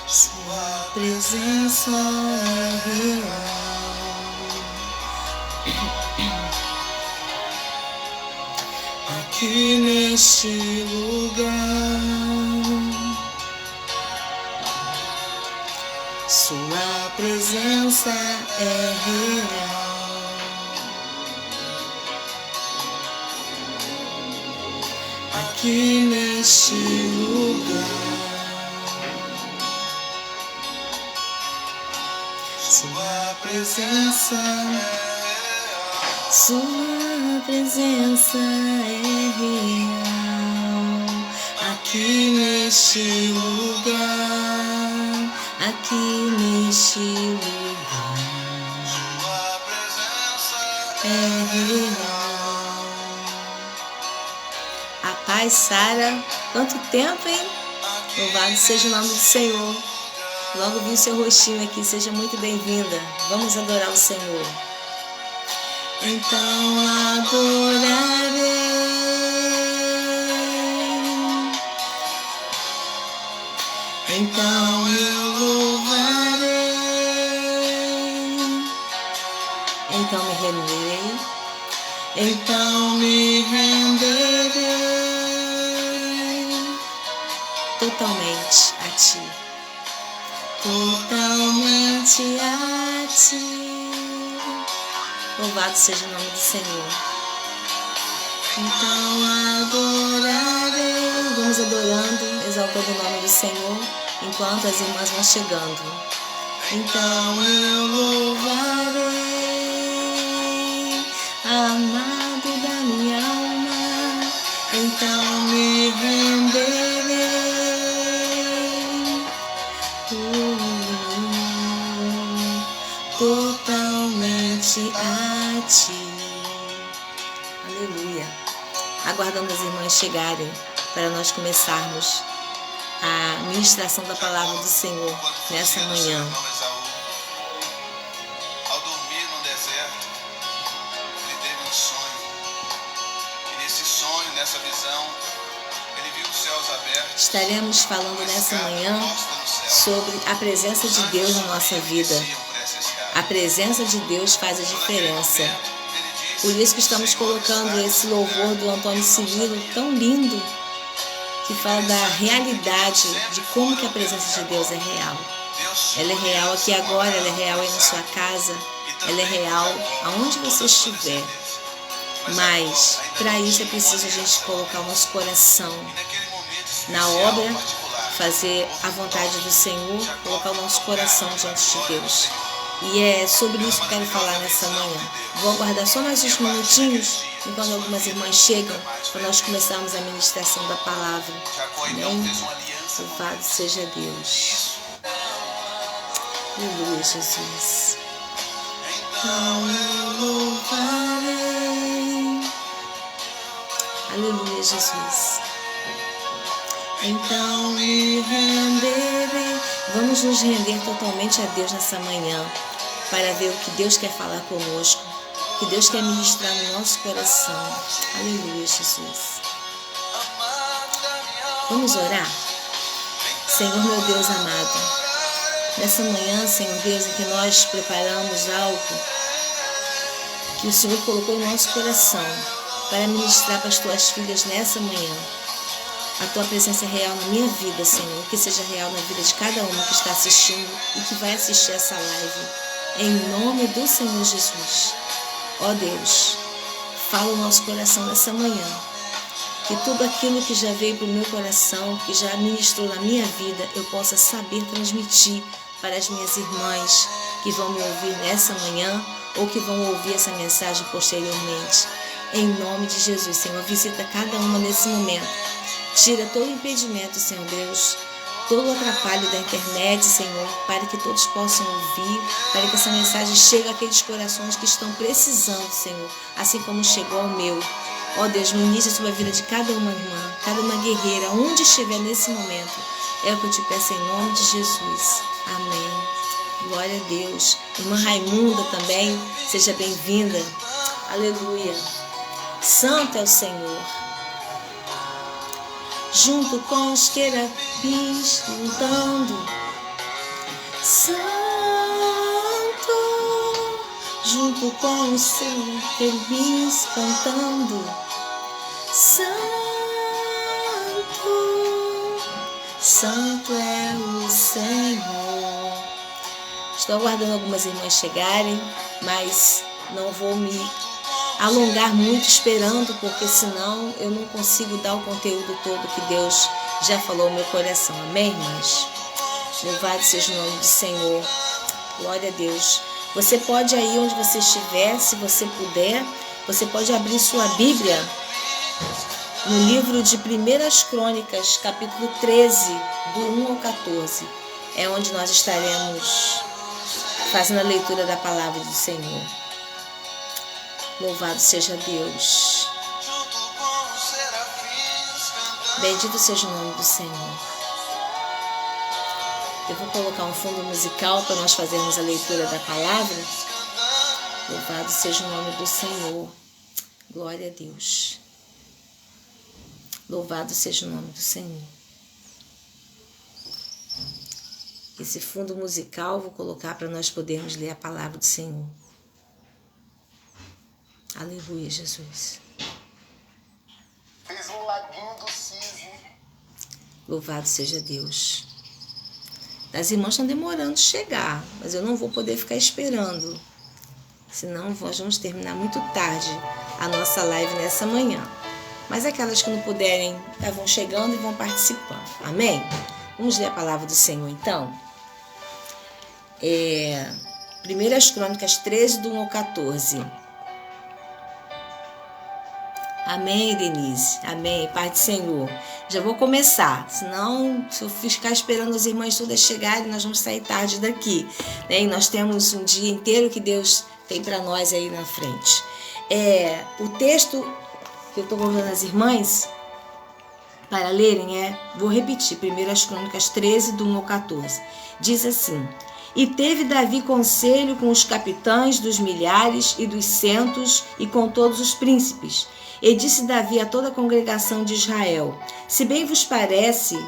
Sua presença é real. Aqui neste lugar, sua presença é real. Aqui neste lugar, sua presença é real. Aqui neste lugar, aqui neste lugar, sua presença é real. A paz, Sara, quanto tempo, hein? Louvado seja o nome do Senhor. Logo vi o seu rostinho aqui, seja muito bem-vinda. Vamos adorar o Senhor. Então adorarei, então eu louvarei, então me renderei, então me renderei totalmente a Ti. Totalmente a Ti. Louvado seja o nome do Senhor. Então adorarei. Vamos adorando, exaltando o nome do Senhor, enquanto as irmãs vão chegando. Então eu louvarei, amado da minha alma. Então me renderei totalmente a Ti. Aleluia. Aguardando as irmãs chegarem para nós começarmos a ministração da palavra do Senhor nessa manhã. Ao dormir no deserto, ele teve um sonho. E nesse sonho, nessa visão, ele viu os céus abertos. Estaremos falando nessa manhã sobre a presença de Deus na nossa vida. A presença de Deus faz a diferença. Por isso que estamos colocando esse louvor do Antônio Cirilo tão lindo, que fala da realidade de como que a presença de Deus é real. Ela é real aqui agora, ela é real aí na sua casa, ela é real aonde você estiver. Mas para isso é preciso a gente colocar o nosso coração na obra, fazer a vontade do Senhor, colocar o nosso coração diante de Deus. E é sobre isso que eu quero falar nessa manhã. Vou aguardar só mais uns minutinhos, enquanto algumas irmãs chegam, para nós começarmos a ministração da palavra. Amém? Louvado seja Deus. Aleluia, Jesus. Então eu louvarei. Aleluia, Jesus. Então me renderei. Vamos nos render totalmente a Deus nessa manhã, para ver o que Deus quer falar conosco, o que Deus quer ministrar no nosso coração. Aleluia, Jesus. Vamos orar? Senhor, meu Deus amado, nessa manhã, Senhor Deus, em que nós preparamos algo que o Senhor colocou no nosso coração para ministrar para as Tuas filhas nessa manhã. A Tua presença é real na minha vida, Senhor, que seja real na vida de cada uma que está assistindo e que vai assistir essa live. Em nome do Senhor Jesus. Ó Deus, fala o nosso coração nessa manhã. Que tudo aquilo que já veio para o meu coração, que já ministrou na minha vida, eu possa saber transmitir para as minhas irmãs que vão me ouvir nessa manhã ou que vão ouvir essa mensagem posteriormente. Em nome de Jesus, Senhor, visita cada uma nesse momento. Tira todo impedimento, Senhor Deus, todo o atrapalho da internet, Senhor, para que todos possam ouvir, para que essa mensagem chegue àqueles corações que estão precisando, Senhor, assim como chegou ao meu. Ó Deus, ministra sobre a vida de cada uma irmã, cada uma guerreira, onde estiver nesse momento. É o que eu te peço em nome de Jesus. Amém. Glória a Deus. Irmã Raimunda também, seja bem-vinda. Aleluia. Santo é o Senhor. Junto com os querubins lutando. Santo. Junto com os querubins cantando. Santo. Santo é o Senhor. Estou aguardando algumas irmãs chegarem, mas não vou me alongar muito esperando, porque senão eu não consigo dar o conteúdo todo que Deus já falou no meu coração. Amém, irmãs? Louvado seja o nome do Senhor. Glória a Deus. Você pode aí onde você estiver, se você puder, você pode abrir sua Bíblia no livro de 1 Crônicas, capítulo 13, do 1 ao 14. É onde nós estaremos fazendo a leitura da palavra do Senhor. Louvado seja Deus. Bendito seja o nome do Senhor. Eu vou colocar um fundo musical para nós fazermos a leitura da palavra. Louvado seja o nome do Senhor. Glória a Deus. Louvado seja o nome do Senhor. Esse fundo musical vou colocar para nós podermos ler a palavra do Senhor. Aleluia, Jesus. Fez um laguinho do cisne. Louvado seja Deus. As irmãs estão demorando chegar, mas eu não vou poder ficar esperando. Senão nós vamos terminar muito tarde a nossa live nessa manhã. Mas aquelas que não puderem, vão chegando e vão participando. Amém? Vamos ler a palavra do Senhor, então. 1 Crônicas 13, do 1 ao 14. Amém, Denise? Amém. Pai do Senhor. Já vou começar, senão, se eu ficar esperando as irmãs todas chegarem, nós vamos sair tarde daqui. E nós temos um dia inteiro que Deus tem para nós aí na frente. O texto que eu estou convidando as irmãs para lerem vou repetir, 1 Crônicas 13, do 1 ao 14. Diz assim: E teve Davi conselho com os capitães dos milhares e dos centos e com todos os príncipes. E disse Davi a toda a congregação de Israel: Se bem vos parece,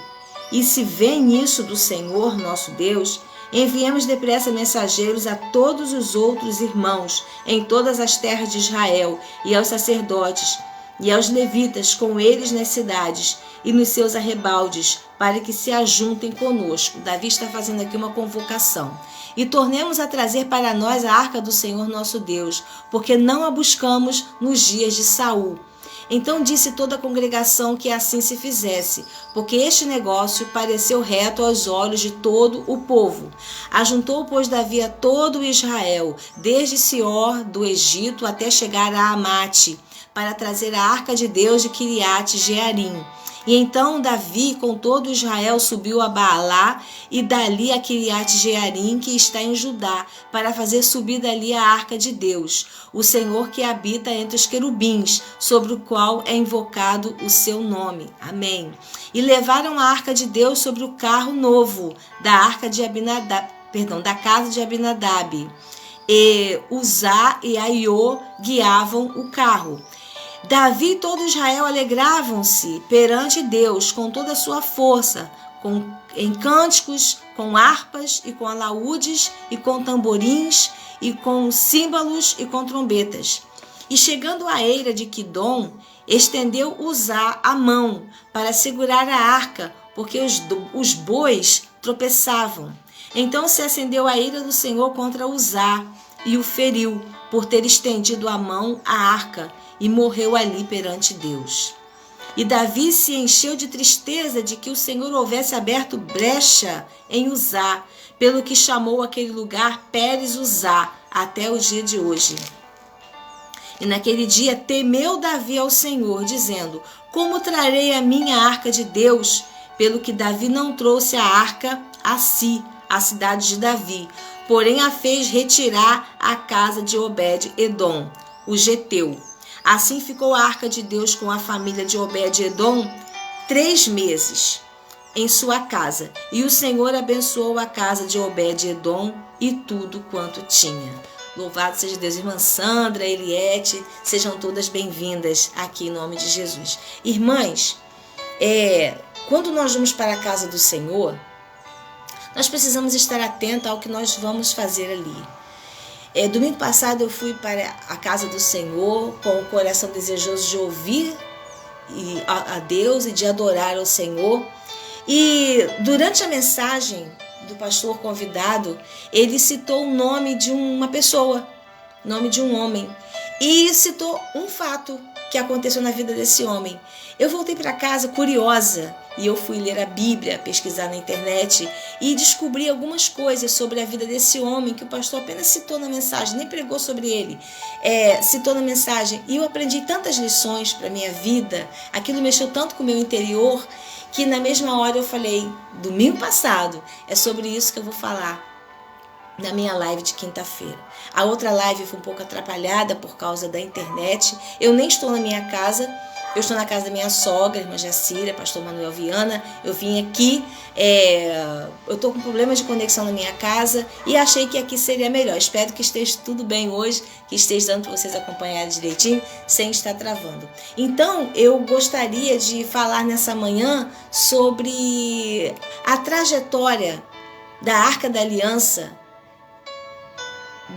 e se vem isso do Senhor nosso Deus, enviemos depressa mensageiros a todos os outros irmãos em todas as terras de Israel, e aos sacerdotes, e aos levitas com eles nas cidades e nos seus arrebaldes, para que se ajuntem conosco. Davi está fazendo aqui uma convocação. E tornemos a trazer para nós a arca do Senhor nosso Deus, porque não a buscamos nos dias de Saul. Então disse toda a congregação que assim se fizesse, porque este negócio pareceu reto aos olhos de todo o povo. Ajuntou, pois, Davi a todo o Israel, desde Sior do Egito até chegar a Amate, para trazer a arca de Deus de Quiriate Jearim. E então Davi com todo Israel subiu a Baalá e dali a Quiriate Jearim, que está em Judá, para fazer subir dali a arca de Deus, o Senhor que habita entre os querubins, sobre o qual é invocado o seu nome. Amém. E levaram a arca de Deus sobre o carro novo da arca de da casa de Abinadab. E Uzá e Aiô guiavam o carro. Davi e todo Israel alegravam-se perante Deus com toda a sua força, em cânticos, com harpas e com alaúdes e com tamborins e com símbolos e com trombetas. E chegando à eira de Quidom, estendeu Uzá a mão para segurar a arca, porque os bois tropeçavam. Então se acendeu a ira do Senhor contra Uzá e o feriu, por ter estendido a mão à arca, e morreu ali perante Deus. E Davi se encheu de tristeza de que o Senhor houvesse aberto brecha em Uzá, pelo que chamou aquele lugar Pérez Uzá, até o dia de hoje. E naquele dia temeu Davi ao Senhor, dizendo: Como trarei a minha arca de Deus, pelo que Davi não trouxe a arca a si, a cidade de Davi, porém a fez retirar à casa de Obed-edom, o geteu. Assim ficou a arca de Deus com a família de Obed-edom 3 meses em sua casa, e o Senhor abençoou a casa de Obed-edom e tudo quanto tinha. Louvado seja Deus. Irmã Sandra, Eliette, sejam todas bem-vindas aqui em nome de Jesus. Irmãs, quando nós vamos para a casa do Senhor, nós precisamos estar atentos ao que nós vamos fazer ali. Domingo passado eu fui para a casa do Senhor com o coração desejoso de ouvir a Deus e de adorar ao Senhor. E durante a mensagem do pastor convidado, ele citou o nome de uma pessoa, nome de um homem, e citou um fato que aconteceu na vida desse homem. Eu voltei para casa curiosa e eu fui ler a Bíblia, pesquisar na internet e descobri algumas coisas sobre a vida desse homem que o pastor apenas citou na mensagem, nem pregou sobre ele, citou na mensagem. E eu aprendi tantas lições para a minha vida, aquilo mexeu tanto com o meu interior, que na mesma hora eu falei, domingo passado, é sobre isso que eu vou falar na minha live de quinta-feira. A outra live foi um pouco atrapalhada por causa da internet. Eu nem estou na minha casa, eu estou na casa da minha sogra, irmã Jacira, pastor Manuel Viana. Eu vim aqui, eu estou com problemas de conexão na minha casa e achei que aqui seria melhor. Espero que esteja tudo bem hoje, que esteja dando para vocês acompanharem direitinho, sem estar travando. Então, eu gostaria de falar nessa manhã sobre a trajetória da Arca da Aliança,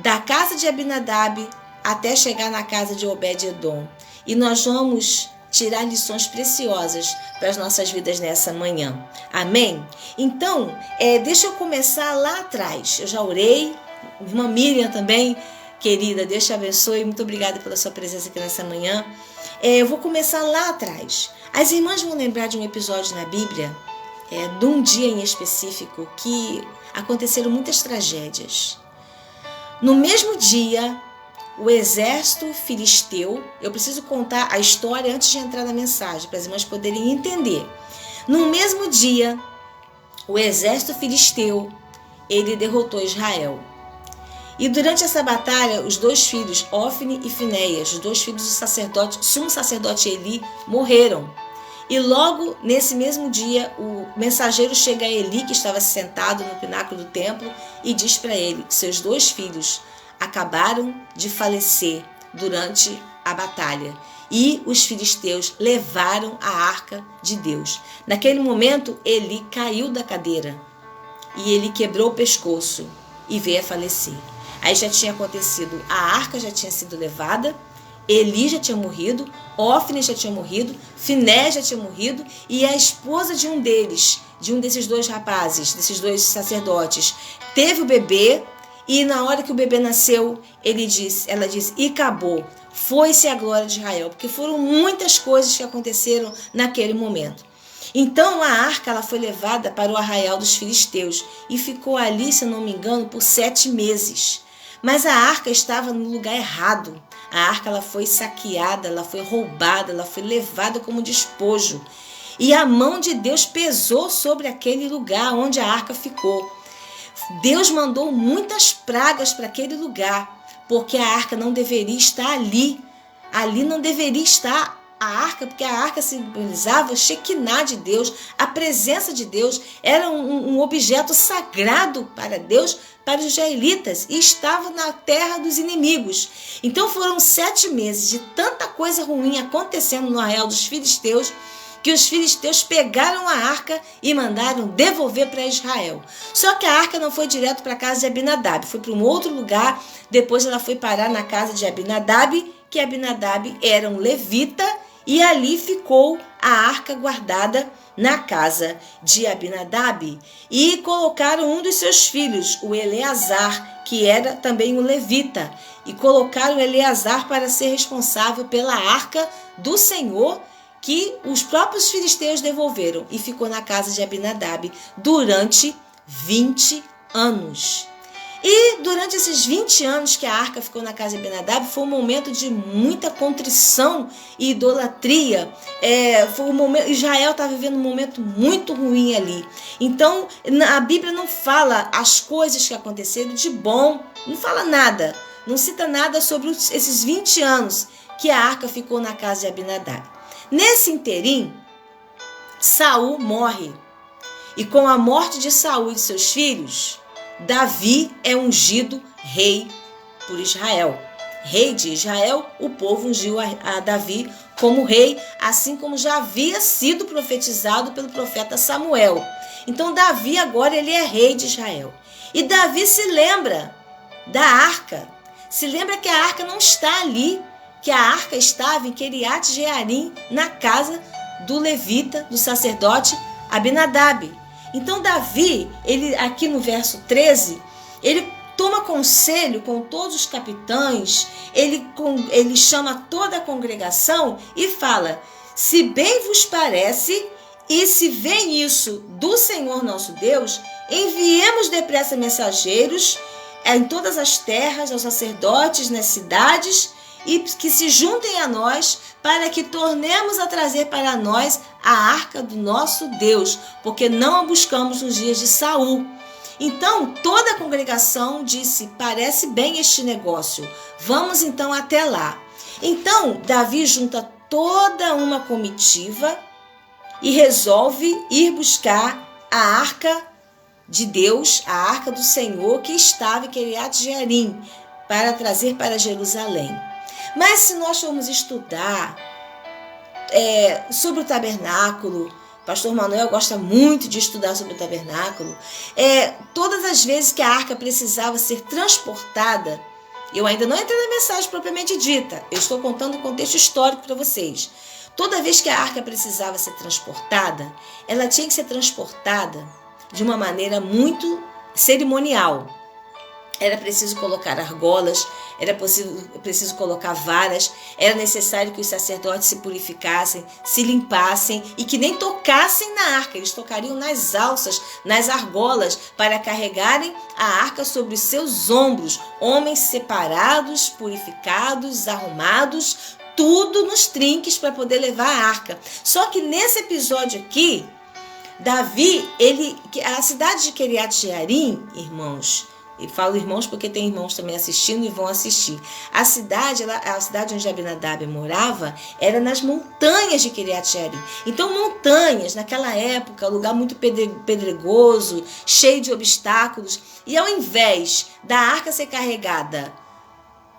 da casa de Abinadab até chegar na casa de Obed-edom. E nós vamos tirar lições preciosas para as nossas vidas nessa manhã. Amém? Então, deixa eu começar lá atrás. Eu já orei, irmã Miriam também, querida, Deus te abençoe, muito obrigada pela sua presença aqui nessa manhã. Eu vou começar lá atrás. As irmãs vão lembrar de um episódio na Bíblia, de um dia em específico, que aconteceram muitas tragédias. No mesmo dia, o exército filisteu, eu preciso contar a história antes de entrar na mensagem, para as irmãs poderem entender. No mesmo dia, o exército filisteu, ele derrotou Israel. E durante essa batalha, os 2 filhos, Ofni e Finéias, os 2 filhos do sacerdote, sumo sacerdote Eli, morreram. E logo nesse mesmo dia, o mensageiro chega a Eli, que estava sentado no pináculo do templo, e diz para ele: seus 2 filhos acabaram de falecer durante a batalha. E os filisteus levaram a arca de Deus. Naquele momento, Eli caiu da cadeira e ele quebrou o pescoço e veio a falecer. Aí já tinha acontecido, a arca já tinha sido levada, Eli já tinha morrido, Ofni já tinha morrido, Finéias já tinha morrido, e a esposa de um deles, de um desses 2 rapazes, desses 2 sacerdotes, teve o bebê, e na hora que o bebê nasceu, ela disse, e acabou, foi-se a glória de Israel, porque foram muitas coisas que aconteceram naquele momento. Então a arca ela foi levada para o arraial dos filisteus e ficou ali, se eu não me engano, por 7 meses. Mas a arca estava no lugar errado. A arca ela foi saqueada, ela foi roubada, ela foi levada como despojo. E a mão de Deus pesou sobre aquele lugar onde a arca ficou. Deus mandou muitas pragas para aquele lugar, porque a arca não deveria estar ali. Ali não deveria estar a arca, porque a arca simbolizava o Shekinah de Deus, a presença de Deus, era um objeto sagrado para Deus, para os israelitas, e estava na terra dos inimigos. Então foram 7 meses de tanta coisa ruim acontecendo no arraial dos filisteus, que os filisteus pegaram a arca e mandaram devolver para Israel. Só que a arca não foi direto para a casa de Abinadab, foi para um outro lugar. Depois ela foi parar na casa de Abinadab, que Abinadab era um levita, e ali ficou a arca guardada na casa de Abinadab. E colocaram um dos seus filhos, o Eleazar, que era também um levita, e colocaram Eleazar para ser responsável pela arca do Senhor, que os próprios filisteus devolveram, e ficou na casa de Abinadab durante 20 anos. E durante esses 20 anos que a arca ficou na casa de Abinadab, foi um momento de muita contrição e idolatria. Foi um momento, Israel estava vivendo um momento muito ruim ali. Então, a Bíblia não fala as coisas que aconteceram de bom, não fala nada, não cita nada sobre esses 20 anos que a arca ficou na casa de Abinadab. Nesse interim, Saul morre. E com a morte de Saul e de seus filhos, Davi é ungido rei por Israel. Rei de Israel, o povo ungiu a Davi como rei, assim como já havia sido profetizado pelo profeta Samuel. Então Davi agora ele é rei de Israel. E Davi se lembra da arca. Se lembra que a arca não está ali, que a arca estava em Quiriat Jearim, na casa do levita, do sacerdote Abinadab. Então Davi, ele aqui no verso 13, ele toma conselho com todos os capitães, ele chama toda a congregação e fala: se bem vos parece e se vem isso do Senhor nosso Deus, enviemos depressa mensageiros em todas as terras, aos sacerdotes nas cidades, e que se juntem a nós, para que tornemos a trazer para nós a arca do nosso Deus, porque não a buscamos nos dias de Saul. Então toda a congregação disse: parece bem este negócio, vamos então até lá. Então Davi junta toda uma comitiva e resolve ir buscar a arca de Deus, a arca do Senhor, que estava em Quiriat Jearim, para trazer para Jerusalém. Mas se nós formos estudar sobre o tabernáculo, pastor Manuel gosta muito de estudar sobre o tabernáculo, todas as vezes que a arca precisava ser transportada, eu ainda não entrei na mensagem propriamente dita, eu estou contando o contexto histórico para vocês. Toda vez que a arca precisava ser transportada, ela tinha que ser transportada de uma maneira muito cerimonial. Era preciso colocar argolas, era preciso colocar varas, era necessário que os sacerdotes se purificassem, se limpassem e que nem tocassem na arca. Eles tocariam nas alças, nas argolas, para carregarem a arca sobre os seus ombros. Homens separados, purificados, arrumados, tudo nos trinques para poder levar a arca. Só que nesse episódio aqui, Davi, a cidade de Quiriat Jearim, irmãos, e falo irmãos porque tem irmãos também assistindo e vão assistir. A cidade onde Abinadab morava era nas montanhas de Quiriat Jearim. Então montanhas, naquela época, lugar muito pedregoso, cheio de obstáculos. E ao invés da arca ser carregada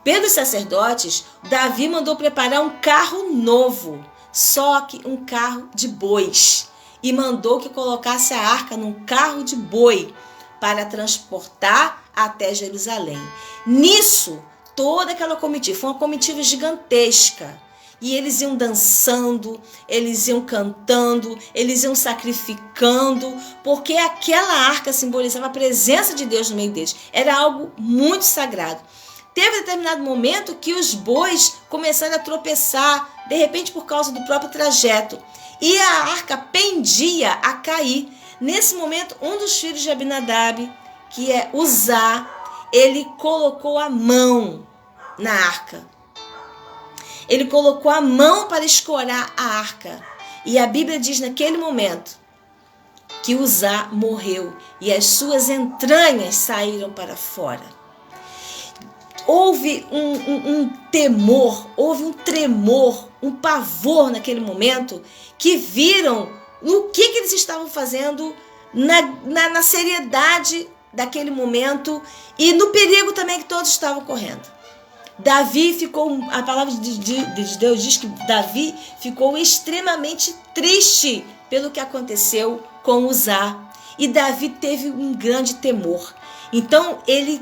pelos sacerdotes, Davi mandou preparar um carro novo, só que um carro de bois. E mandou que colocasse a arca num carro de boi para transportar até Jerusalém. Nisso, toda aquela comitiva, foi uma comitiva gigantesca. E eles iam dançando, eles iam cantando, eles iam sacrificando, porque aquela arca simbolizava a presença de Deus no meio deles. Era algo muito sagrado. Teve determinado momento que os bois começaram a tropeçar, de repente por causa do próprio trajeto. E a arca pendia a cair. Nesse momento, um dos filhos de Abinadab, que é Uzá, ele colocou a mão na arca. Ele colocou a mão para escorar a arca. E a Bíblia diz naquele momento que Uzá morreu e as suas entranhas saíram para fora. Houve um temor, houve um tremor, um pavor naquele momento, que viram o que eles estavam fazendo na seriedade daquele momento e no perigo também que todos estavam correndo. Davi ficou, a palavra de Deus diz que Davi ficou extremamente triste pelo que aconteceu com Uzá. E Davi teve um grande temor. Então ele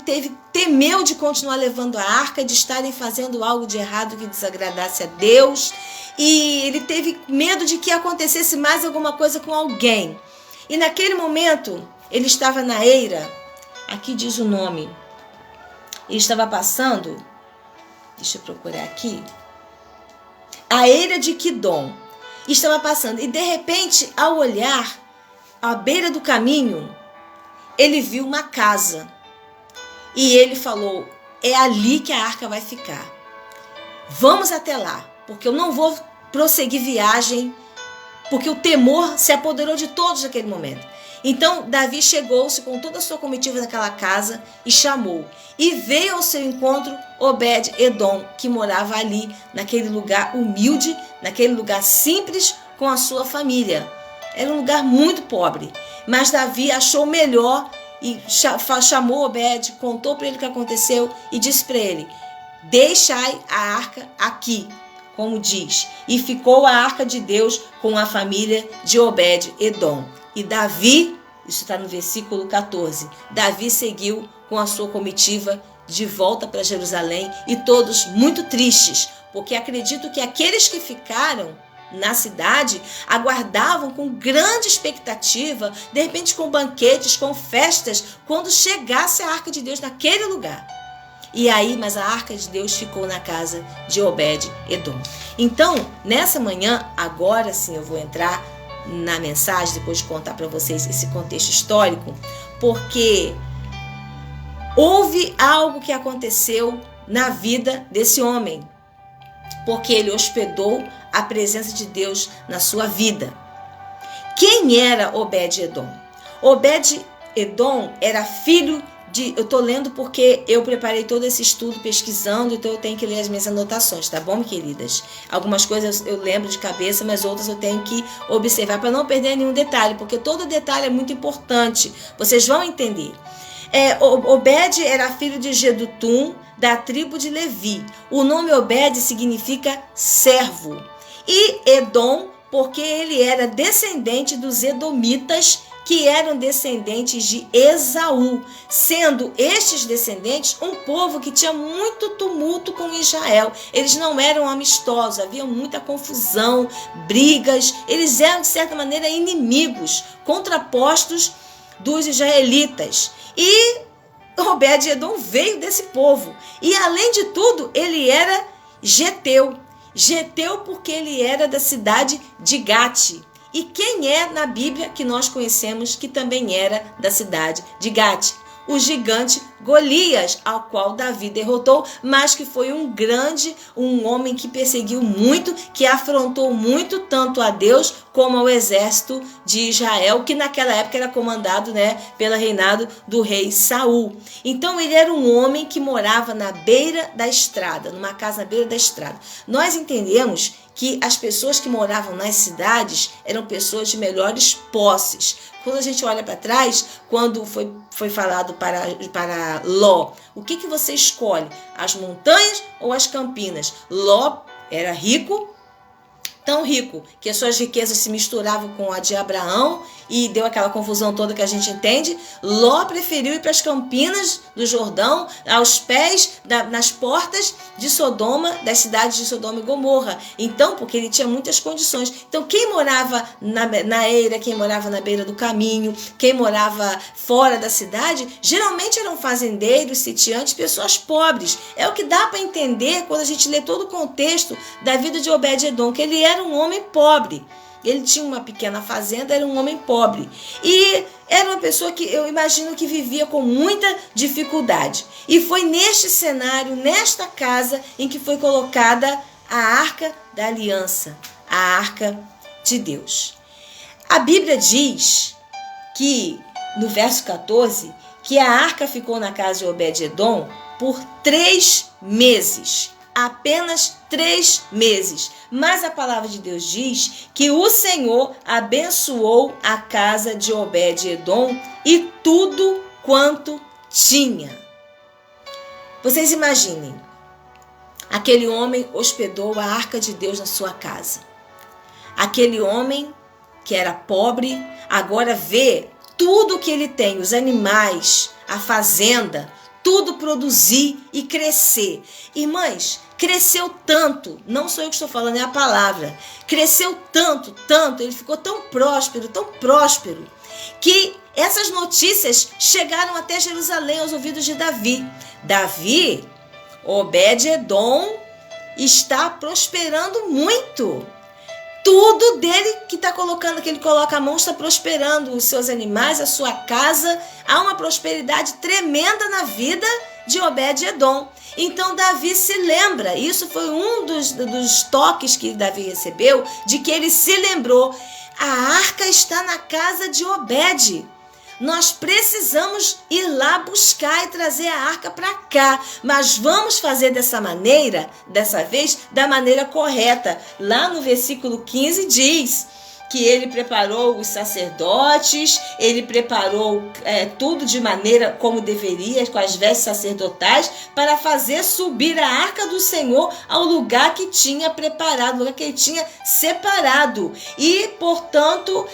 temeu de continuar levando a arca, de estarem fazendo algo de errado que desagradasse a Deus. E ele teve medo de que acontecesse mais alguma coisa com alguém. E naquele momento, ele estava na eira, aqui diz o nome, ele estava passando, deixa eu procurar aqui, a eira de Quidom, estava passando. E de repente, ao olhar à beira do caminho, ele viu uma casa. E ele falou, é ali que a arca vai ficar. Vamos até lá, porque eu não vou prosseguir viagem, porque o temor se apoderou de todos naquele momento. Então Davi chegou-se com toda a sua comitiva naquela casa e chamou. E veio ao seu encontro Obed-Edom, que morava ali, naquele lugar humilde, naquele lugar simples, com a sua família. Era um lugar muito pobre. Mas Davi achou melhor e chamou Obed, contou para ele o que aconteceu e disse para ele, deixai a arca aqui, como diz. E ficou a arca de Deus com a família de Obed-Edom. E Davi, isso está no versículo 14, Davi seguiu com a sua comitiva de volta para Jerusalém e todos muito tristes, porque acredito que aqueles que ficaram na cidade aguardavam com grande expectativa, de repente com banquetes, com festas, quando chegasse a arca de Deus naquele lugar. E aí, mas a arca de Deus ficou na casa de Obed-Edom. Então, nessa manhã, agora sim eu vou entrar na mensagem, depois de contar para vocês esse contexto histórico, porque houve algo que aconteceu na vida desse homem, porque ele hospedou a presença de Deus na sua vida. Quem era Obed-Edom? Obed-Edom era filho de... Eu estou lendo porque eu preparei todo esse estudo pesquisando, então eu tenho que ler as minhas anotações, tá bom, queridas? Algumas coisas eu lembro de cabeça, mas outras eu tenho que observar para não perder nenhum detalhe, porque todo detalhe é muito importante. Vocês vão entender. Obed era filho de Jedutum, da tribo de Levi. O nome Obed significa servo. E Edom, porque ele era descendente dos edomitas, que eram descendentes de Esaú, sendo estes descendentes um povo que tinha muito tumulto com Israel. Eles não eram amistosos, havia muita confusão, brigas, eles eram de certa maneira inimigos, contrapostos dos israelitas. E Obed-Edom veio desse povo. E além de tudo, ele era geteu. Geteu porque ele era da cidade de Gate. E quem é na Bíblia que nós conhecemos que também era da cidade de Gate? O gigante Golias, ao qual Davi derrotou, mas que foi um homem que perseguiu muito, que afrontou muito tanto a Deus como ao exército de Israel, que naquela época era comandado, pelo reinado do rei Saul. Então ele era um homem que morava na beira da estrada, numa casa na beira da estrada. Nós entendemos que as pessoas que moravam nas cidades eram pessoas de melhores posses. Quando a gente olha para trás, quando foi falado para Ló, o que você escolhe? As montanhas ou as campinas? Ló era rico, tão rico que as suas riquezas se misturavam com a de Abraão e deu aquela confusão toda que a gente entende. Ló preferiu ir para as campinas do Jordão, aos pés, nas portas de Sodoma, das cidades de Sodoma e Gomorra. Então, porque ele tinha muitas condições. Então, quem morava na eira, quem morava na beira do caminho, quem morava fora da cidade, geralmente eram fazendeiros, sitiantes, pessoas pobres. É o que dá para entender quando a gente lê todo o contexto da vida de Obed-Edom, que ele era um homem pobre. Ele tinha uma pequena fazenda, era um homem pobre. E era uma pessoa que eu imagino que vivia com muita dificuldade. E foi neste cenário, nesta casa, em que foi colocada a Arca da Aliança, a Arca de Deus. A Bíblia diz que, no verso 14, que a arca ficou na casa de Obed-Edom por 3 meses. Apenas 3 meses. Mas a palavra de Deus diz que o Senhor abençoou a casa de Obed-Edom e tudo quanto tinha. Vocês imaginem, aquele homem hospedou a arca de Deus na sua casa. Aquele homem que era pobre, agora vê tudo que ele tem, os animais, a fazenda, tudo produzir e crescer. Irmãs, cresceu tanto, não sou eu que estou falando, é a palavra. Cresceu tanto, ele ficou tão próspero, que essas notícias chegaram até Jerusalém, aos ouvidos de Davi. Obed-Edom está prosperando muito. tudo dele que está colocando, que ele coloca a mão, está prosperando. Os seus animais, a sua casa. Há uma prosperidade tremenda na vida de Obed-Edom. Então Davi se lembra, isso foi um dos toques que Davi recebeu, de que ele se lembrou, a arca está na casa de Obed. Nós precisamos ir lá buscar e trazer a arca para cá, mas vamos fazer dessa vez, da maneira correta. Lá no versículo 15 diz que ele preparou os sacerdotes, ele preparou tudo de maneira como deveria, com as vestes sacerdotais, para fazer subir a arca do Senhor ao lugar que tinha preparado, lugar que ele tinha separado. E, portanto,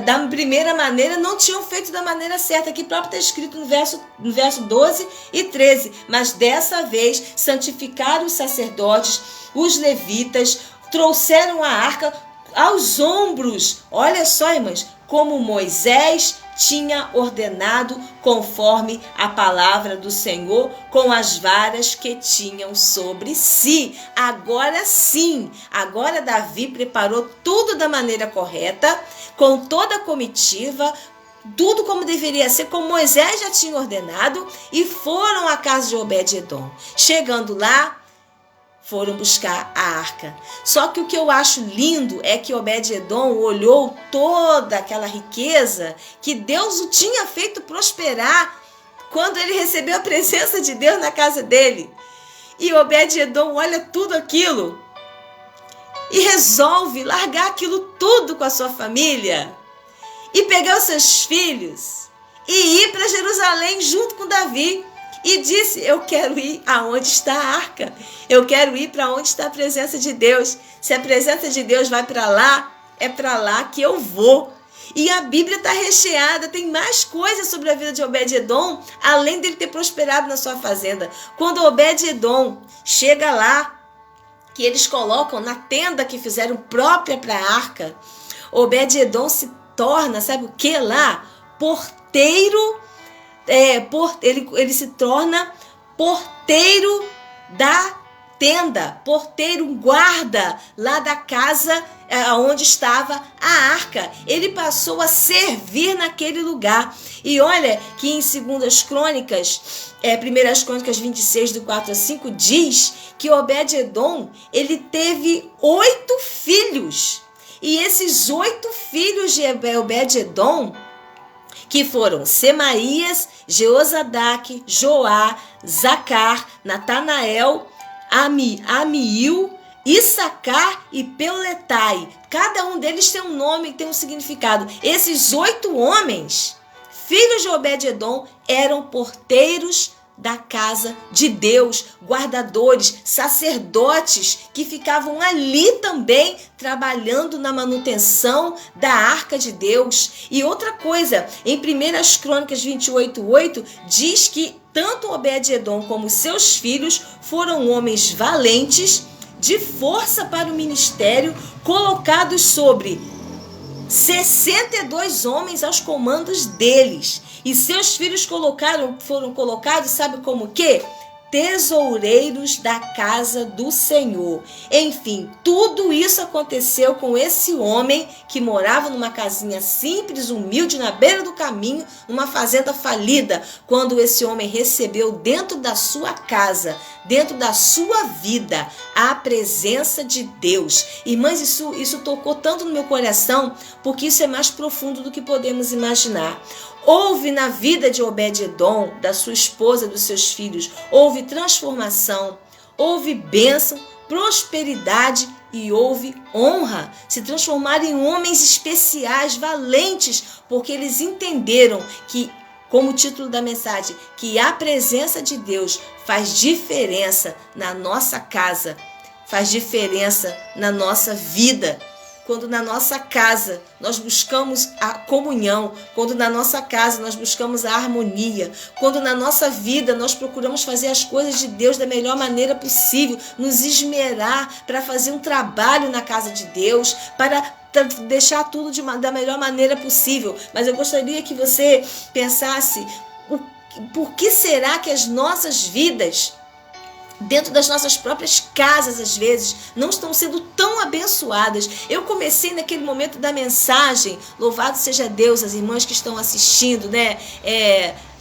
da primeira maneira, não tinham feito da maneira certa. Aqui próprio está escrito no verso 12 e 13. Mas dessa vez, santificaram os sacerdotes, os levitas, trouxeram a arca aos ombros, olha só, irmãs, como Moisés tinha ordenado, conforme a palavra do Senhor, com as varas que tinham sobre si. Agora sim, agora Davi preparou tudo da maneira correta, com toda a comitiva, tudo como deveria ser, como Moisés já tinha ordenado, e foram à casa de Obed-Edom. Chegando lá, foram buscar a arca. Só que o que eu acho lindo é que Obed-Edom olhou toda aquela riqueza que Deus o tinha feito prosperar quando ele recebeu a presença de Deus na casa dele. E Obed-Edom olha tudo aquilo e resolve largar aquilo tudo com a sua família e pegar os seus filhos e ir para Jerusalém junto com Davi. E disse, eu quero ir aonde está a arca. Eu quero ir para onde está a presença de Deus. Se a presença de Deus vai para lá, é para lá que eu vou. E a Bíblia está recheada, tem mais coisas sobre a vida de Obed-Edom, além dele ter prosperado na sua fazenda. Quando Obed-Edom chega lá, que eles colocam na tenda que fizeram própria para a arca, Obed-Edom se torna, sabe o que lá? Porteiro. Ele se torna porteiro da tenda, porteiro, guarda lá da casa onde estava a arca. Ele passou a servir naquele lugar. E olha que em 2 Crônicas, 1 Crônicas 26, do 4 a 5, diz que Obed-Edom, ele teve 8 filhos. E esses 8 filhos de Obed-Edom, que foram Semaías, Jeozadaque, Joá, Zacar, Natanael, Amiil, Issacar e Peuletai. Cada um deles tem um nome, tem um significado. Esses 8 homens, filhos de Obed-Edom, eram porteiros da casa de Deus, guardadores, sacerdotes que ficavam ali também trabalhando na manutenção da arca de Deus. E outra coisa, em 1 Crônicas 28:8 diz que tanto Obed-Edom como seus filhos foram homens valentes, de força para o ministério, colocados sobre 62 homens aos comandos deles. E seus filhos foram colocados, sabe como que? Tesoureiros da casa do Senhor. Enfim, tudo isso aconteceu com esse homem que morava numa casinha simples, humilde, na beira do caminho, numa fazenda falida, quando esse homem recebeu dentro da sua casa, dentro da sua vida, a presença de Deus. Irmãs, isso tocou tanto no meu coração, porque isso é mais profundo do que podemos imaginar. Houve na vida de Obed-Edom, da sua esposa, dos seus filhos, houve transformação, houve bênção, prosperidade e houve honra. Se transformaram em homens especiais, valentes, porque eles entenderam que, como o título da mensagem, que a presença de Deus faz diferença na nossa casa, faz diferença na nossa vida. Quando na nossa casa nós buscamos a comunhão, quando na nossa casa nós buscamos a harmonia, quando na nossa vida nós procuramos fazer as coisas de Deus da melhor maneira possível, nos esmerar para fazer um trabalho na casa de Deus, para deixar tudo da melhor maneira possível. Mas eu gostaria que você pensasse, por que será que as nossas vidas dentro das nossas próprias casas, às vezes, não estão sendo tão abençoadas. Eu comecei naquele momento da mensagem, louvado seja Deus, as irmãs que estão assistindo, né?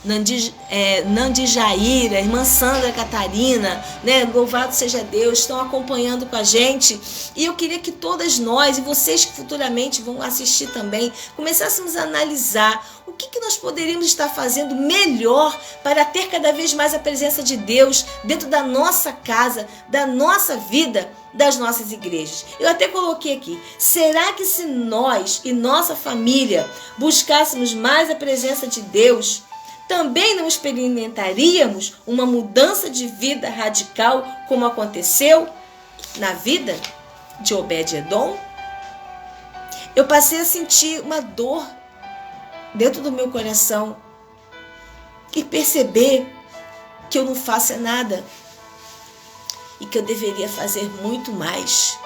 Nandi Jaira, irmã Sandra Catarina, né? Louvado seja Deus, estão acompanhando com a gente. E eu queria que todas nós, e vocês que futuramente vão assistir também, começássemos a analisar o que nós poderíamos estar fazendo melhor para ter cada vez mais a presença de Deus dentro da nossa casa, da nossa vida, das nossas igrejas. Eu até coloquei aqui, será que se nós e nossa família buscássemos mais a presença de Deus, também não experimentaríamos uma mudança de vida radical como aconteceu na vida de Obed-Edom? Eu passei a sentir uma dor dentro do meu coração e perceber que eu não faço nada e que eu deveria fazer muito mais.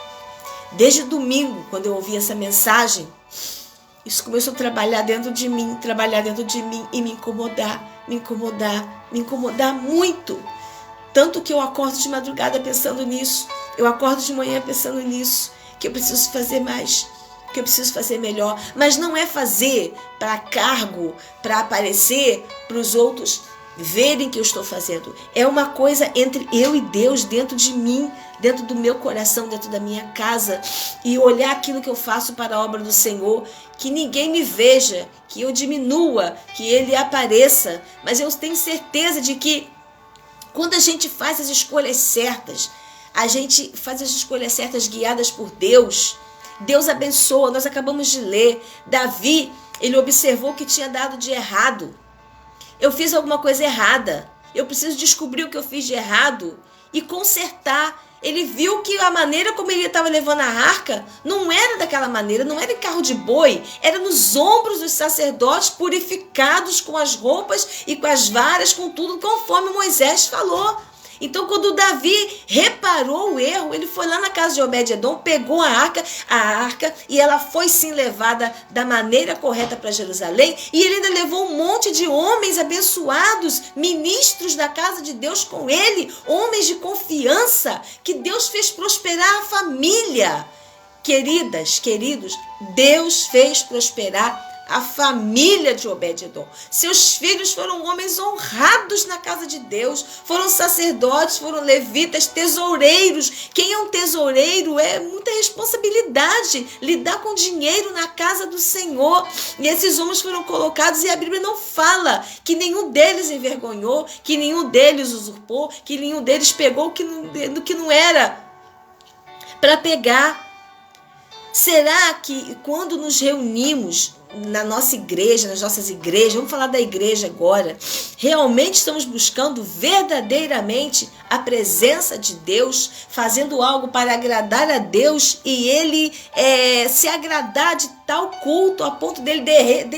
Desde domingo, quando eu ouvi essa mensagem, isso começou a trabalhar dentro de mim e me incomodar muito. Tanto que eu acordo de madrugada pensando nisso, eu acordo de manhã pensando nisso, que eu preciso fazer mais, que eu preciso fazer melhor. Mas não é fazer para cargo, para aparecer, para os outros verem que eu estou fazendo. É uma coisa entre eu e Deus, dentro de mim, dentro do meu coração, dentro da minha casa, e olhar aquilo que eu faço para a obra do Senhor, que ninguém me veja, que eu diminua, que Ele apareça, mas eu tenho certeza de que quando a gente faz as escolhas certas, a gente faz as escolhas certas guiadas por Deus, Deus abençoa. Nós acabamos de ler, Davi, ele observou que tinha dado de errado. Eu fiz alguma coisa errada, eu preciso descobrir o que eu fiz de errado e consertar. Ele viu que a maneira como ele estava levando a arca não era daquela maneira, não era em carro de boi, era nos ombros dos sacerdotes purificados com as roupas e com as varas, com tudo conforme Moisés falou. Então, quando Davi reparou o erro, ele foi lá na casa de Obed-Edom, pegou a arca, e ela foi sim levada da maneira correta para Jerusalém, e ele ainda levou um monte de homens abençoados, ministros da casa de Deus com ele, homens de confiança, que Deus fez prosperar a família. Queridas, queridos, Deus fez prosperar a família de Obed-Edom. Seus filhos foram homens honrados na casa de Deus, foram sacerdotes, foram levitas, tesoureiros. Quem é um tesoureiro é muita responsabilidade, lidar com dinheiro na casa do Senhor. E esses homens foram colocados, e a Bíblia não fala que nenhum deles envergonhou, que nenhum deles usurpou, que nenhum deles pegou do que não era para pegar. Será que quando nos reunimos na nossa igreja, nas nossas igrejas, vamos falar da igreja agora, realmente estamos buscando verdadeiramente a presença de Deus, fazendo algo para agradar a Deus e Ele se agradar de tal culto a ponto dele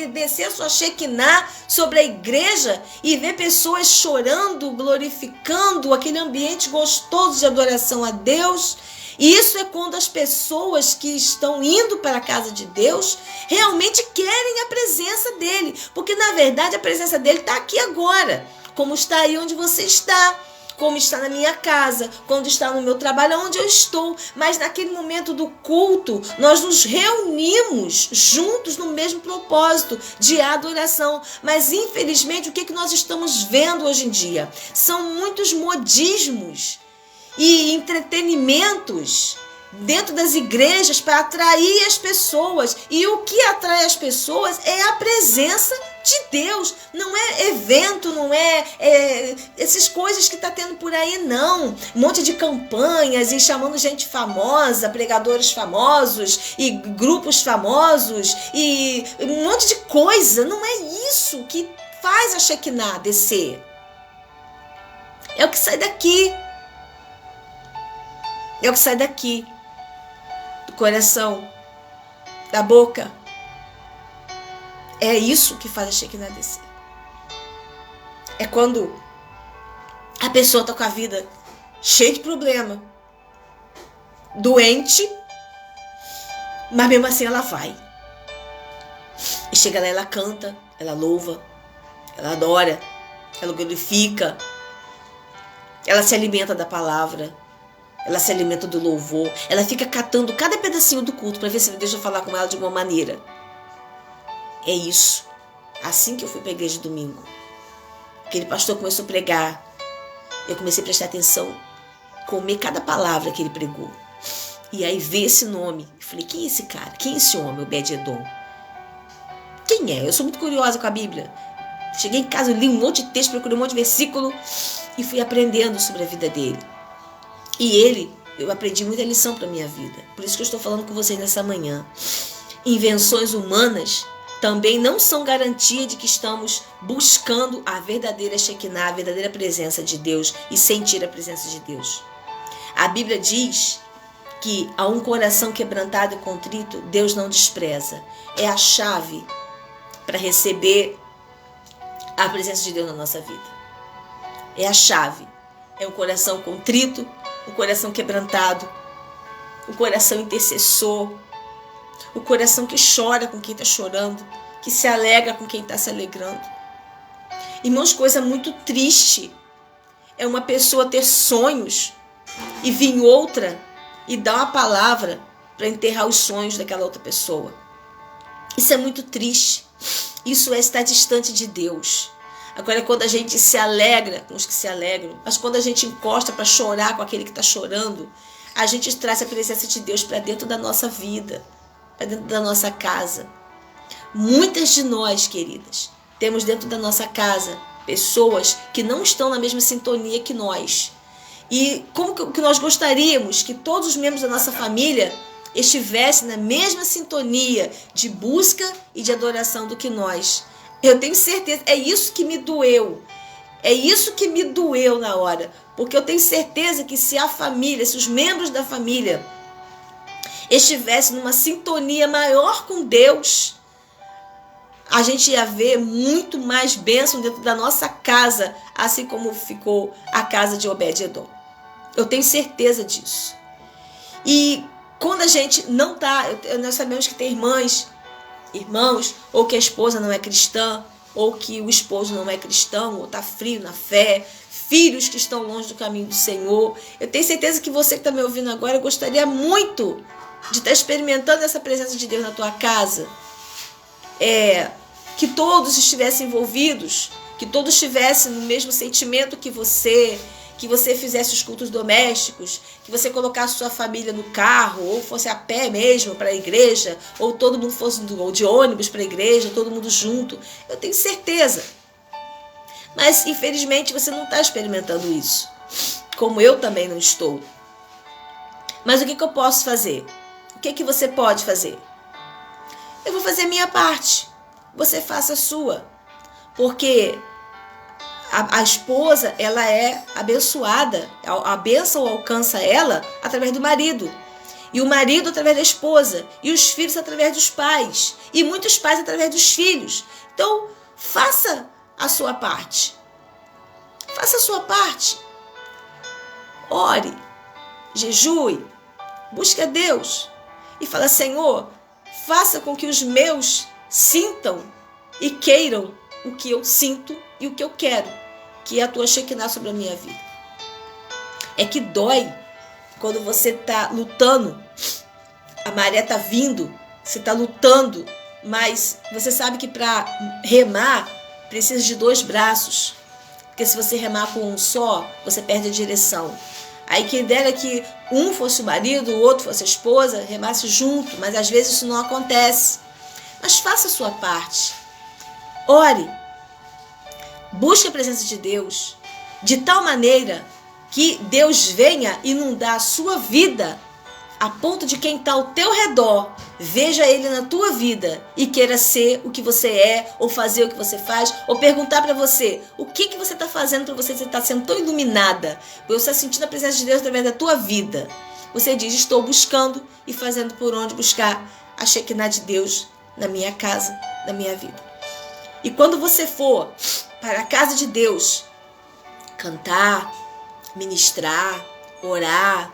descer a sua Shekinah sobre a igreja e ver pessoas chorando, glorificando, aquele ambiente gostoso de adoração a Deus? E isso é quando as pessoas que estão indo para a casa de Deus realmente querem a presença dele. Porque, na verdade, a presença dele está aqui agora. Como está aí onde você está. Como está na minha casa. Quando está no meu trabalho, onde eu estou. Mas naquele momento do culto, nós nos reunimos juntos no mesmo propósito de adoração. Mas, infelizmente, o que nós estamos vendo hoje em dia? São muitos modismos e entretenimentos dentro das igrejas para atrair as pessoas. E o que atrai as pessoas é a presença de Deus. Não é evento, não é essas coisas que está tendo por aí, não. Um monte de campanhas e chamando gente famosa, pregadores famosos e grupos famosos e um monte de coisa. Não é isso que faz a Shekinah descer. É o que sai daqui. É o que sai daqui, do coração, da boca. É isso que faz a Shekinah descer. É quando a pessoa está com a vida cheia de problema, doente, mas mesmo assim ela vai. E chega lá, ela canta, ela louva, ela adora, ela glorifica. Ela se alimenta da palavra. Ela se alimenta do louvor. Ela fica catando cada pedacinho do culto para ver se Deus vai falar com ela de alguma maneira. É isso. Assim que eu fui para a igreja de domingo. Aquele pastor começou a pregar. Eu comecei a prestar atenção, comer cada palavra que ele pregou. E aí veio esse nome. Eu falei, quem é esse cara? Quem é esse homem, Obed-Edom? Quem é? Eu sou muito curiosa com a Bíblia. Cheguei em casa, eu li um monte de texto, procurei um monte de versículo e fui aprendendo sobre a vida dele. E eu aprendi muita lição para a minha vida. Por isso que eu estou falando com vocês nessa manhã. Invenções humanas também não são garantia de que estamos buscando a verdadeira Shekinah, a verdadeira presença de Deus e sentir a presença de Deus. A Bíblia diz que a um coração quebrantado e contrito, Deus não despreza. É a chave para receber a presença de Deus na nossa vida. É a chave. É o coração contrito, o coração quebrantado, o coração intercessor, o coração que chora com quem está chorando, que se alegra com quem está se alegrando. Irmãos, coisa muito triste é uma pessoa ter sonhos e vir outra e dar uma palavra para enterrar os sonhos daquela outra pessoa. Isso é muito triste. Isso é estar distante de Deus. Agora, quando a gente se alegra com os que se alegram, mas quando a gente encosta para chorar com aquele que está chorando, a gente traz a presença de Deus para dentro da nossa vida, para dentro da nossa casa. Muitas de nós, queridas, temos dentro da nossa casa pessoas que não estão na mesma sintonia que nós. E como que nós gostaríamos que todos os membros da nossa família estivessem na mesma sintonia de busca e de adoração do que nós. Eu tenho certeza, é isso que me doeu. É isso que me doeu na hora. Porque eu tenho certeza que se a família, se os membros da família estivessem numa sintonia maior com Deus, a gente ia ver muito mais bênção dentro da nossa casa, assim como ficou a casa de Obed-Edom. Eu tenho certeza disso. E quando a gente não está, nós sabemos que tem irmãos, ou que a esposa não é cristã, ou que o esposo não é cristão, ou está frio na fé, filhos que estão longe do caminho do Senhor. Eu tenho certeza que você que está me ouvindo agora, eu gostaria muito de estar experimentando essa presença de Deus na tua casa. Que todos estivessem envolvidos, que todos estivessem no mesmo sentimento que você fizesse os cultos domésticos, que você colocasse sua família no carro, ou fosse a pé mesmo para a igreja, ou todo mundo fosse de ônibus para a igreja, todo mundo junto. Eu tenho certeza. Mas, infelizmente, você não está experimentando isso, como eu também não estou. Mas o que eu posso fazer? O que você pode fazer? Eu vou fazer a minha parte. Você faça a sua. Porque a esposa, ela é abençoada. A bênção alcança ela através do marido. E o marido através da esposa. E os filhos através dos pais. E muitos pais através dos filhos. Então, faça a sua parte. Faça a sua parte. Ore. Jejue. Busque a Deus. E fala, Senhor, faça com que os meus sintam e queiram o que eu sinto e o que eu quero, que é a tua Shekinah sobre a minha vida. É que dói quando você está lutando, a maré está vindo, você está lutando, mas você sabe que para remar precisa de 2 braços, porque se você remar com um só, você perde a direção. Aí quem dera que um fosse o marido, o outro fosse a esposa, remasse junto, mas às vezes isso não acontece. Mas faça a sua parte. Ore. Busque a presença de Deus de tal maneira que Deus venha inundar a sua vida a ponto de quem está ao teu redor veja Ele na tua vida e queira ser o que você é, ou fazer o que você faz, ou perguntar para você o que você está fazendo para você estar sendo tão iluminada, para você estar sentindo a presença de Deus através da tua vida. Você diz, estou buscando e fazendo por onde buscar a Shekinah de Deus na minha casa, na minha vida. E quando você for para a casa de Deus, cantar, ministrar, orar,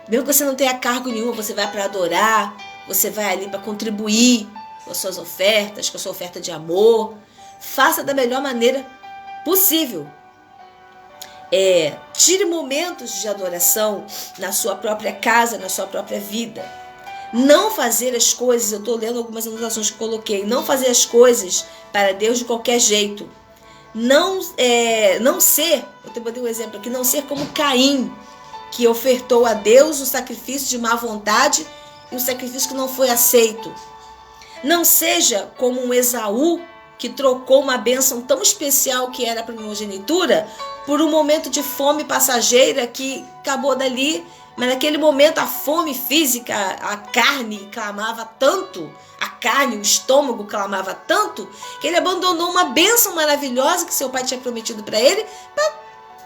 mesmo que você não tenha cargo nenhum, você vai para adorar, você vai ali para contribuir com as suas ofertas, com a sua oferta de amor. Faça da melhor maneira possível. Tire momentos de adoração na sua própria casa, na sua própria vida. Não fazer as coisas, eu estou lendo algumas anotações que coloquei, não fazer as coisas para Deus de qualquer jeito. Não ser, eu te botei um exemplo aqui, não ser como Caim, que ofertou a Deus o sacrifício de má vontade e o sacrifício que não foi aceito. Não seja como um Esaú, que trocou uma bênção tão especial que era a primogenitura por um momento de fome passageira que acabou dali, mas naquele momento a fome física, a carne clamava tanto, a carne, o estômago clamava tanto, que ele abandonou uma bênção maravilhosa que seu pai tinha prometido para ele, para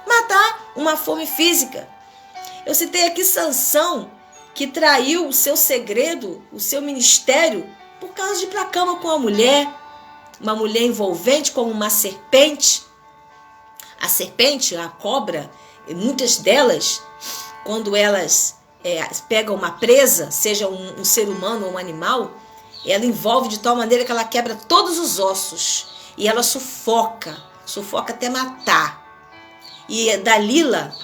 matar uma fome física. Eu citei aqui Sansão, que traiu o seu segredo, o seu ministério, por causa de ir para a cama com uma mulher envolvente como uma serpente. A serpente, a cobra, muitas delas, quando elas pegam uma presa, seja um ser humano ou um animal, ela envolve de tal maneira que ela quebra todos os ossos e ela sufoca até matar. E Dalila,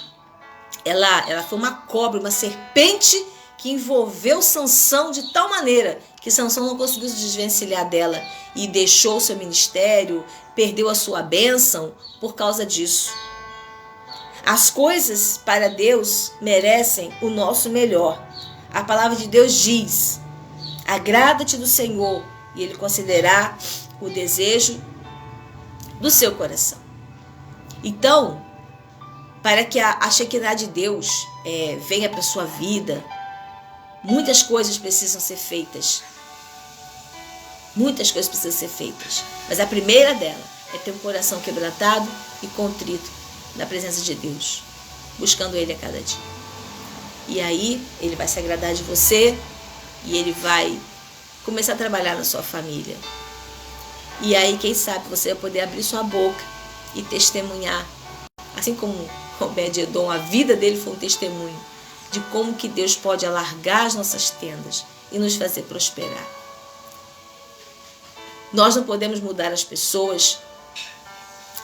ela foi uma cobra, uma serpente que envolveu Sansão de tal maneira que Sansão não conseguiu se desvencilhar dela e deixou o seu ministério, perdeu a sua bênção por causa disso. As coisas para Deus merecem o nosso melhor. A palavra de Deus diz: agrada-te do Senhor e Ele concederá o desejo do seu coração. Então, para que a Shekinah de Deus venha para a sua vida, muitas coisas precisam ser feitas. Muitas coisas precisam ser feitas. Mas a primeira dela é ter um coração quebrantado e contrito na presença de Deus, buscando Ele a cada dia. E aí Ele vai se agradar de você e Ele vai começar a trabalhar na sua família. E aí, quem sabe, você vai poder abrir sua boca e testemunhar. Assim como Obed-Edom, a vida dele foi um testemunho de como que Deus pode alargar as nossas tendas e nos fazer prosperar. Nós não podemos mudar as pessoas,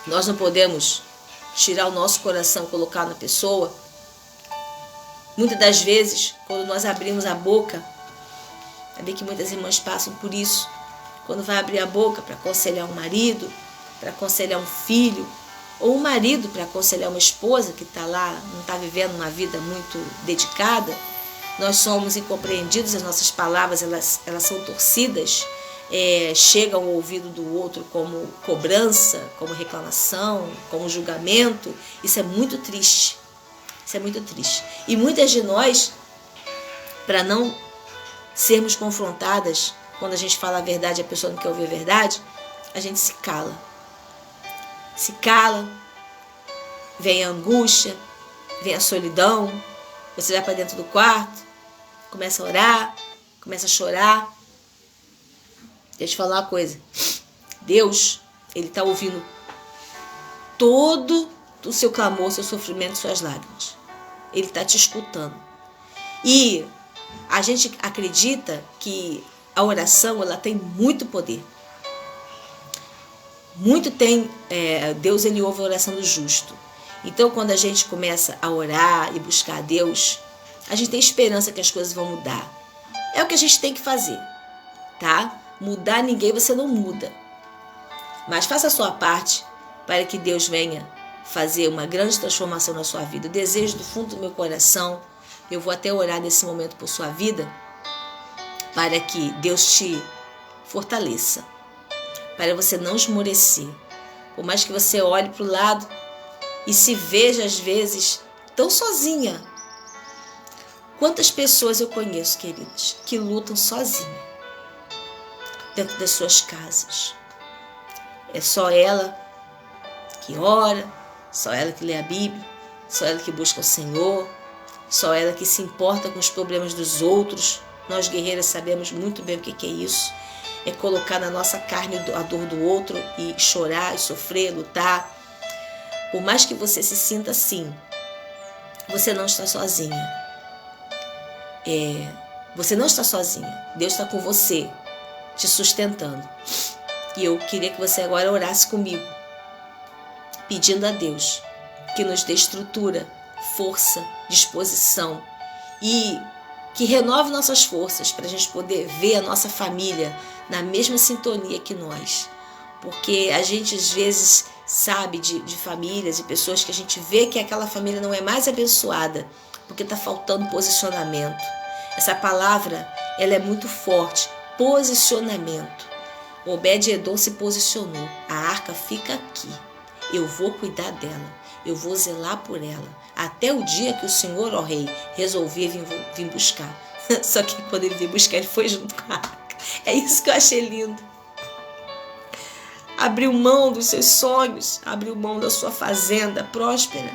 nós não podemos tirar o nosso coração e colocar na pessoa. Muitas das vezes, quando nós abrimos a boca, sabe que muitas irmãs passam por isso, quando vai abrir a boca para aconselhar um marido, para aconselhar um filho, ou um marido para aconselhar uma esposa que está lá, não está vivendo uma vida muito dedicada, nós somos incompreendidos, as nossas palavras elas são torcidas, chegam ao ouvido do outro como cobrança, como reclamação, como julgamento. Isso é muito triste. Isso é muito triste. E muitas de nós, para não sermos confrontadas, quando a gente fala a verdade e a pessoa não quer ouvir a verdade, a gente se cala. Se cala, vem a angústia, vem a solidão, você vai para dentro do quarto, começa a orar, começa a chorar. Deixa eu te falar uma coisa, Deus, Ele está ouvindo todo o seu clamor, seu sofrimento, suas lágrimas. Ele está te escutando. E a gente acredita que a oração ela tem muito poder. Muito tem, Deus ele ouve a oração do justo. Então quando a gente começa a orar e buscar a Deus, a gente tem esperança que as coisas vão mudar. É o que a gente tem que fazer, tá? Mudar ninguém você não muda. Mas faça a sua parte para que Deus venha fazer uma grande transformação na sua vida. Eu desejo do fundo do meu coração, eu vou até orar nesse momento por sua vida, para que Deus te fortaleça, para você não esmorecer. Por mais que você olhe para o lado e se veja às vezes tão sozinha. Quantas pessoas eu conheço, queridas, que lutam sozinha dentro das suas casas. É só ela que ora, só ela que lê a Bíblia, só ela que busca o Senhor, só ela que se importa com os problemas dos outros. Nós guerreiras sabemos muito bem o que é isso. É colocar na nossa carne a dor do outro e chorar, e sofrer, lutar. Por mais que você se sinta assim, você não está sozinha. Você não está sozinha. Deus está com você, te sustentando. E eu queria que você agora orasse comigo, pedindo a Deus que nos dê estrutura, força, disposição e que renove nossas forças para a gente poder ver a nossa família na mesma sintonia que nós. Porque a gente às vezes sabe de famílias e pessoas que a gente vê que aquela família não é mais abençoada porque está faltando posicionamento. Essa palavra, ela é muito forte, posicionamento. Obed-edom se posicionou, a arca fica aqui, eu vou cuidar dela, eu vou zelar por ela, até o dia que o Senhor, ó rei, resolver vir buscar. Só que quando ele veio buscar, ele foi junto com a arca. É isso que eu achei lindo. Abriu mão dos seus sonhos, abriu mão da sua fazenda próspera,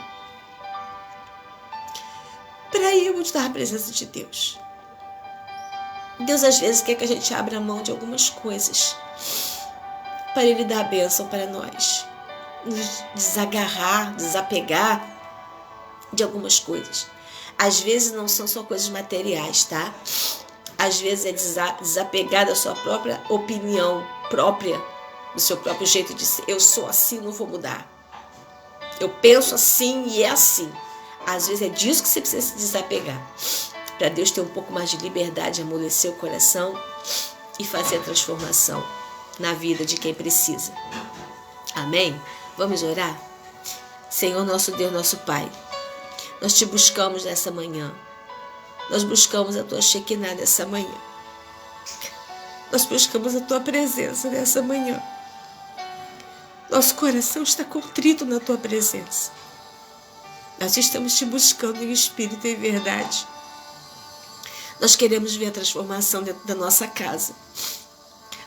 para ir buscar a presença de Deus. Deus às vezes quer que a gente abra mão de algumas coisas para Ele dar a bênção para nós, nos desagarrar, desapegar de algumas coisas. Às vezes não são só coisas materiais, tá? Às vezes é desapegar da sua própria opinião própria, do seu próprio jeito de ser. Eu sou assim, não vou mudar. Eu penso assim e é assim. Às vezes é disso que você precisa se desapegar, para Deus ter um pouco mais de liberdade, amolecer o coração e fazer a transformação na vida de quem precisa. Amém? Vamos orar? Senhor, nosso Deus, nosso Pai, nós te buscamos nessa manhã. Nós buscamos a tua Shekinah nessa manhã. Nós buscamos a tua presença nessa manhã. Nosso coração está contrito na tua presença. Nós estamos te buscando em espírito e em verdade. Nós queremos ver a transformação dentro da nossa casa.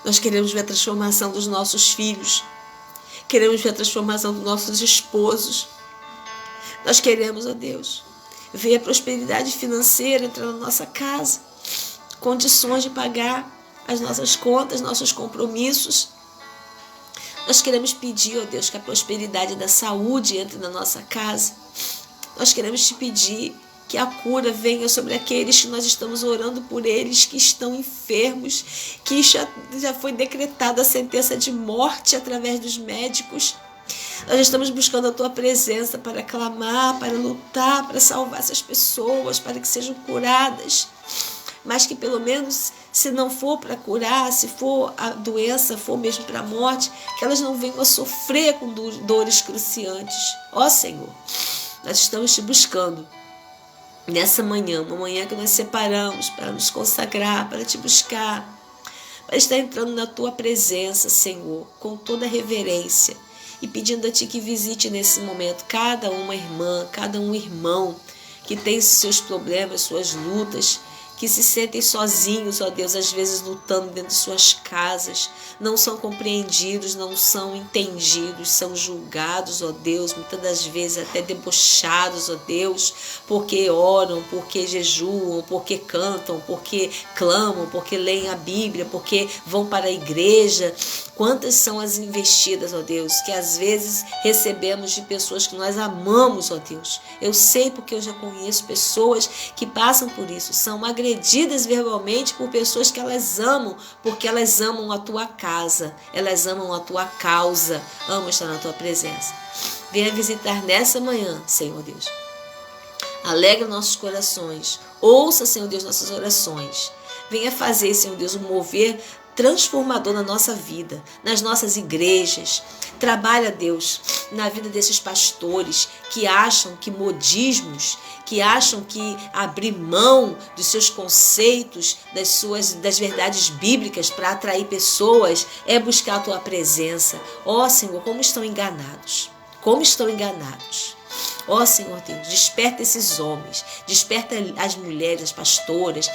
Nós queremos ver a transformação dos nossos filhos. Queremos ver a transformação dos nossos esposos. Nós queremos, ó Deus, ver a prosperidade financeira entrar na nossa casa, condições de pagar as nossas contas, nossos compromissos. Nós queremos pedir, ó Deus, que a prosperidade da saúde entre na nossa casa. Nós queremos te pedir que a cura venha sobre aqueles que nós estamos orando por eles, que estão enfermos, que já foi decretada a sentença de morte através dos médicos. Nós estamos buscando a tua presença para clamar, para lutar, para salvar essas pessoas, para que sejam curadas. Mas que pelo menos, se não for para curar, se for a doença, for mesmo para a morte, que elas não venham a sofrer com dores cruciantes. Ó Senhor, nós estamos te buscando nessa manhã, uma manhã que nós separamos para nos consagrar, para te buscar, para estar entrando na tua presença, Senhor, com toda reverência e pedindo a ti que visite nesse momento cada uma irmã, cada um irmão que tem seus problemas, suas lutas, que se sentem sozinhos, ó Deus, às vezes lutando dentro de suas casas, não são compreendidos, não são entendidos, são julgados, ó Deus, muitas das vezes até debochados, ó Deus, porque oram, porque jejuam, porque cantam, porque clamam, porque leem a Bíblia, porque vão para a igreja. Quantas são as investidas, ó Deus, que às vezes recebemos de pessoas que nós amamos, ó Deus. Eu sei porque eu já conheço pessoas que passam por isso, são agredidas verbalmente por pessoas que elas amam, porque elas amam a tua casa, elas amam a tua causa, amam estar na tua presença. Venha visitar nessa manhã, Senhor Deus. Alegra nossos corações, ouça, Senhor Deus, nossas orações. Venha fazer, Senhor Deus, um mover transformador na nossa vida, nas nossas igrejas. Trabalha, Deus, na vida desses pastores que acham que modismos, que acham que abrir mão dos seus conceitos, das verdades bíblicas para atrair pessoas é buscar a tua presença. Ó Senhor, como estão enganados, como estão enganados. Ó Senhor Deus, desperta esses homens, desperta as mulheres, as pastoras,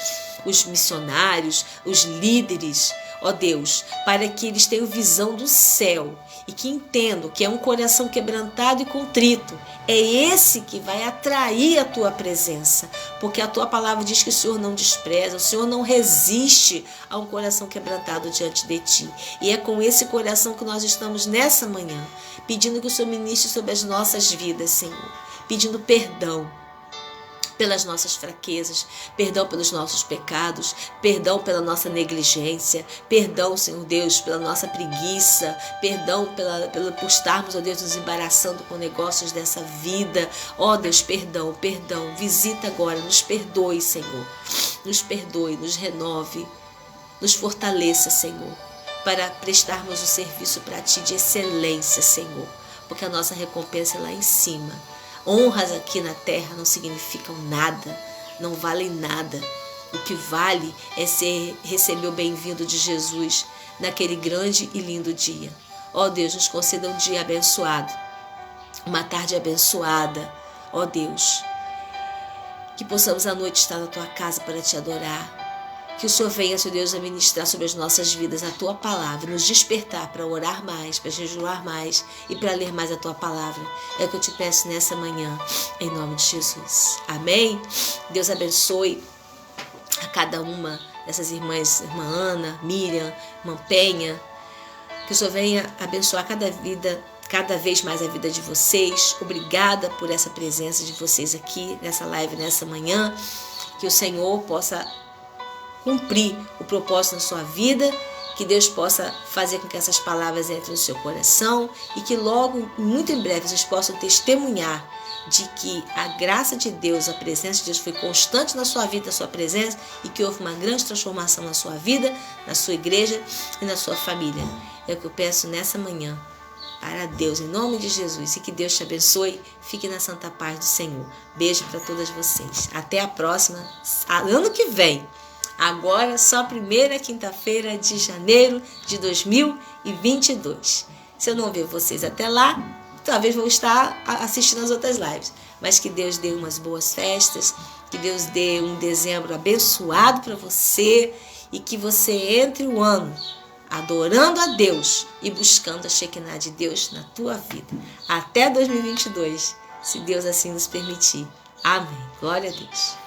os missionários, os líderes, ó Deus, para que eles tenham visão do céu e que entendam que é um coração quebrantado e contrito. É esse que vai atrair a tua presença, porque a tua palavra diz que o Senhor não despreza, o Senhor não resiste a um coração quebrantado diante de ti. E é com esse coração que nós estamos nessa manhã, pedindo que o Senhor ministre sobre as nossas vidas, Senhor, pedindo perdão. pelas nossas fraquezas, perdão pelos nossos pecados, perdão pela nossa negligência, perdão, Senhor Deus, pela nossa preguiça, perdão por estarmos, ó Deus, nos embaraçando com negócios dessa vida. Ó Deus, perdão, visita agora, nos perdoe, Senhor, nos perdoe, nos renove, nos fortaleça, Senhor, para prestarmos o serviço para Ti de excelência, Senhor, porque a nossa recompensa é lá em cima. Honras aqui na terra não significam nada, não valem nada. O que vale é receber o bem-vindo de Jesus naquele grande e lindo dia. Ó Deus, nos conceda um dia abençoado, uma tarde abençoada. Ó Deus, que possamos à noite estar na Tua casa para Te adorar. Que o Senhor venha, Senhor Deus, a ministrar sobre as nossas vidas a Tua palavra, nos despertar para orar mais, para jejuar mais e para ler mais a Tua palavra. É o que eu te peço nessa manhã, em nome de Jesus. Amém? Deus abençoe a cada uma dessas irmãs, irmã Ana, Miriam, irmã Penha. Que o Senhor venha abençoar cada vez mais a vida de vocês. Obrigada por essa presença de vocês aqui nessa live, nessa manhã. Que o Senhor possa cumprir o propósito na sua vida, que Deus possa fazer com que essas palavras entrem no seu coração e que logo, muito em breve, vocês possam testemunhar de que a graça de Deus, a presença de Deus foi constante na sua vida, na sua presença, e que houve uma grande transformação na sua vida, na sua igreja e na sua família. É o que eu peço nessa manhã para Deus, em nome de Jesus, e que Deus te abençoe. Fique na santa paz do Senhor. Beijo para todas vocês. Até a próxima, ano que vem. Agora, só a primeira quinta-feira de janeiro de 2022. Se eu não ver vocês até lá, talvez vou estar assistindo as outras lives. Mas que Deus dê umas boas festas, que Deus dê um dezembro abençoado para você e que você entre o ano adorando a Deus e buscando a Shekinah de Deus na tua vida. Até 2022, se Deus assim nos permitir. Amém. Glória a Deus.